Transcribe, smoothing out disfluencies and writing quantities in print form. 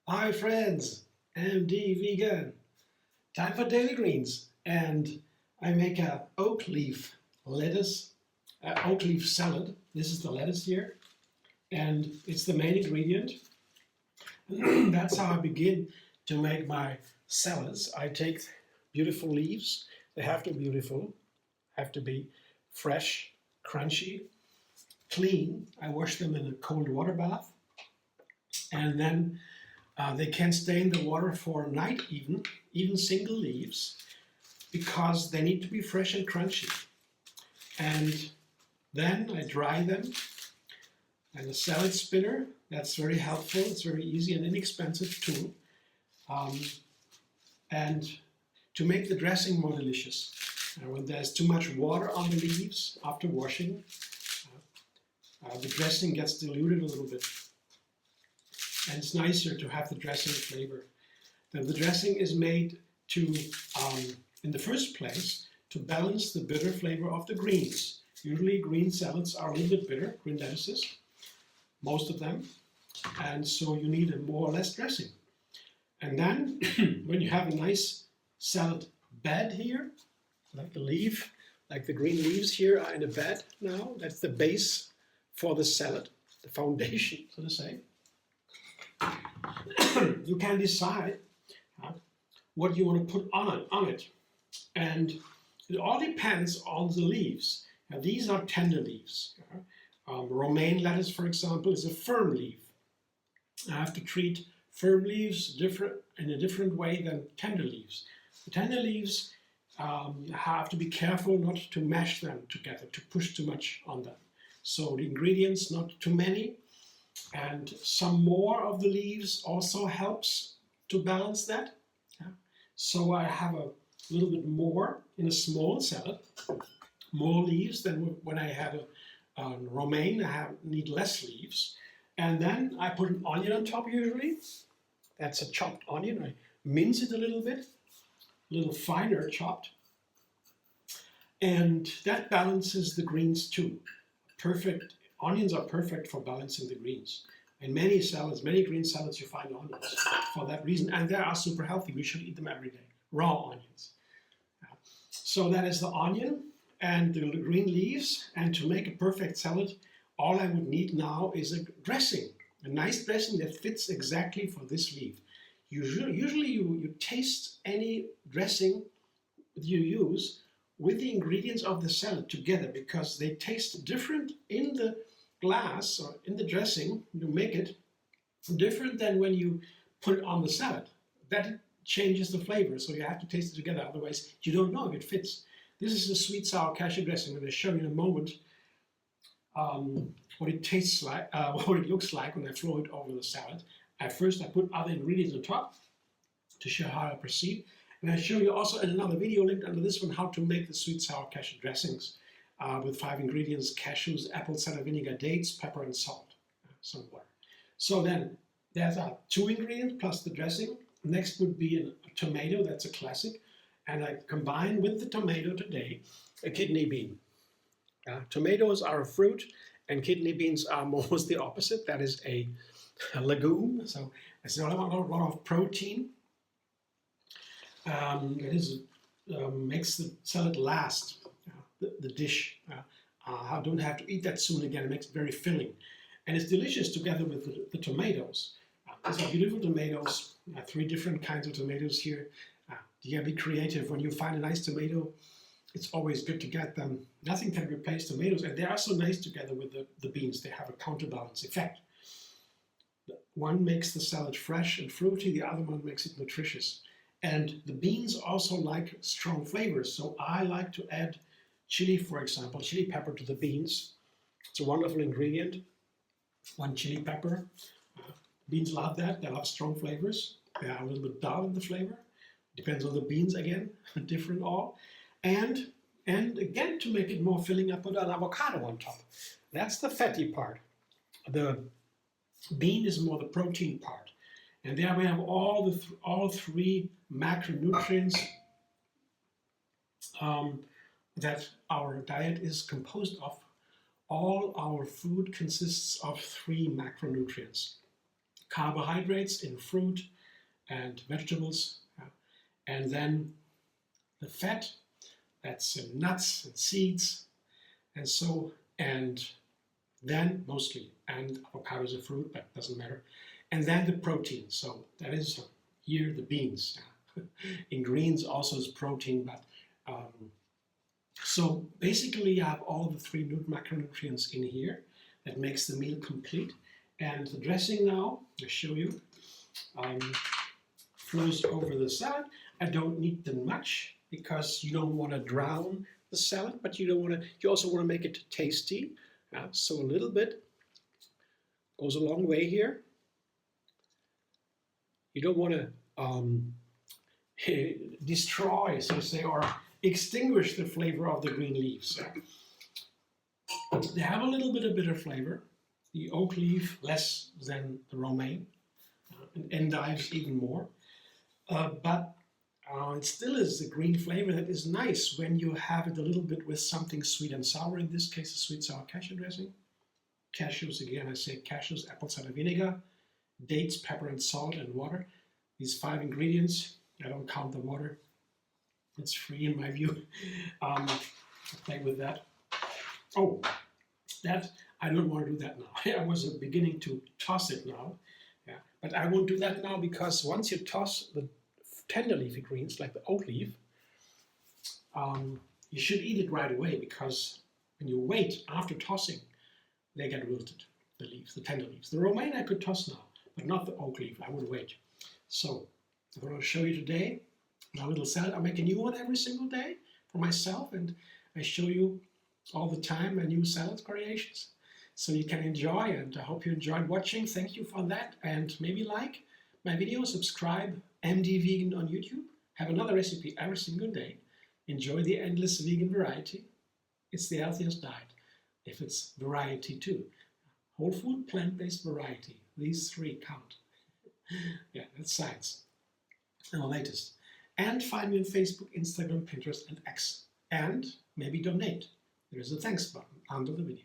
Hi friends, MD Vegan. Time for daily greens, and I make a oak leaf oak leaf salad. This is the lettuce here, and it's the main ingredient. That's how I begin to make my salads. I take beautiful leaves. They have to be beautiful, have to be fresh, crunchy, clean. I wash them in a cold water bath, and then they can stay in the water for a night even single leaves, because they need to be fresh and crunchy. And then I dry them, and a salad spinner, that's very helpful. It's very easy and inexpensive tool. And to make the dressing more delicious. When there's too much water on the leaves after washing, the dressing gets diluted a little bit. And it's nicer to have the dressing flavor. Then the dressing is made to, in the first place, to balance the bitter flavor of the greens. Usually green salads are a little bit bitter, green lettuces, most of them. And so you need a more or less dressing. And then when you have a nice salad bed here, like the leaf, like the green leaves here are in a bed now, that's the base for the salad, the foundation, so to say. You can decide what you want to put on it. And it all depends on the leaves. Now, these are tender leaves. Romaine lettuce, for example, is a firm leaf. I have to treat firm leaves in a different way than tender leaves. The tender leaves, you have to be careful not to mash them together, to push too much on them. So the ingredients, not too many, and some more of the leaves also helps to balance that. So I have a little bit more in a small salad, more leaves than when I had a romaine. I need less leaves. And then I put an onion on top usually. That's a chopped onion. I mince it a little bit, a little finer chopped. And that balances the greens too. Perfect. Onions are perfect for balancing the greens. In many salads, many green salads, you find onions for that reason. And they are super healthy. We should eat them every day. Raw onions. So that is the onion and the green leaves. And to make a perfect salad, all I would need now is a dressing. A nice dressing that fits exactly for this leaf. Usually you taste any dressing you use with the ingredients of the salad together, because they taste different in the glass or in the dressing. You make it different than when you put it on the salad. That changes the flavor, so you have to taste it together, otherwise you don't know if it fits. This is the Sweet Sour Cashew Dressing. I'm going to show you in a moment what it tastes like, what it looks like when I throw it over the salad. At first I put other ingredients on top to show how I proceed. And I show you also in another video linked under this one how to make the Sweet Sour Cashew Dressings with 5 ingredients: cashews, apple cider vinegar, dates, pepper and salt, some water. So then there's 2 ingredients plus the dressing. Next would be a tomato, that's a classic. And I combine with the tomato today a kidney bean. Tomatoes are a fruit and kidney beans are almost the opposite. That is a legume, so it's a lot of protein. Makes the salad last, the dish. I don't have to eat that soon again. It makes it very filling. And it's delicious together with the tomatoes. These are beautiful tomatoes. 3 different kinds of tomatoes here. You gotta be creative. When you find a nice tomato, it's always good to get them. Nothing can replace tomatoes, and they are so nice together with the beans. They have a counterbalance effect. One makes the salad fresh and fruity, the other one makes it nutritious. And the beans also like strong flavors, so I like to add chili, for example, chili pepper to the beans. It's a wonderful ingredient. 1 chili pepper. Beans love that. They love strong flavors. They are a little bit dull in the flavor. Depends on the beans again, different all. And again, to make it more filling, I put an avocado on top. That's the fatty part. The bean is more the protein part. And there we have all 3 macronutrients that our diet is composed of. All our food consists of 3 macronutrients. Carbohydrates in fruit and vegetables, and then the fat, that's in nuts and seeds, and then mostly, and avocado is a fruit, but doesn't matter, and then the protein, so that is here the beans. In greens also is protein, but so basically you have all the 3 macronutrients in here that makes the meal complete. And the dressing now, I'll show you, flows over the salad. I don't need them much because you don't want to drown the salad, but you also want to make it tasty. So a little bit goes a long way here. You don't want to destroy, so to say, or extinguish the flavor of the green leaves. They have a little bit of bitter flavor. The oak leaf less than the romaine, and endives even more. But it still is a green flavor that is nice when you have it a little bit with something sweet and sour. In this case, a sweet sour cashew dressing. Cashews, again, I say cashews, apple cider vinegar, dates, pepper and salt and water. These 5 ingredients. I don't count the water. It's free in my view. I'll play with that. Oh, that I don't want to do that now. I was beginning to toss it now, but I won't do that now because once you toss the tender leafy greens like the oak leaf, you should eat it right away because when you wait after tossing, they get wilted. The leaves, the tender leaves. The romaine I could toss now, but not the oak leaf. I would wait. So I'm going to show you today my little salad. I make a new one every single day for myself, and I show you all the time my new salad variations. So you can enjoy, and I hope you enjoyed watching. Thank you for that, and maybe like my video, subscribe, MD Vegan on YouTube. Have another recipe every single day. Enjoy the endless vegan variety. It's the healthiest diet, if it's variety too. Whole food, plant-based variety. These 3 count. Yeah, that's science. And the latest. And find me on Facebook, Instagram, Pinterest, and X. And maybe donate. There is a thanks button under the video.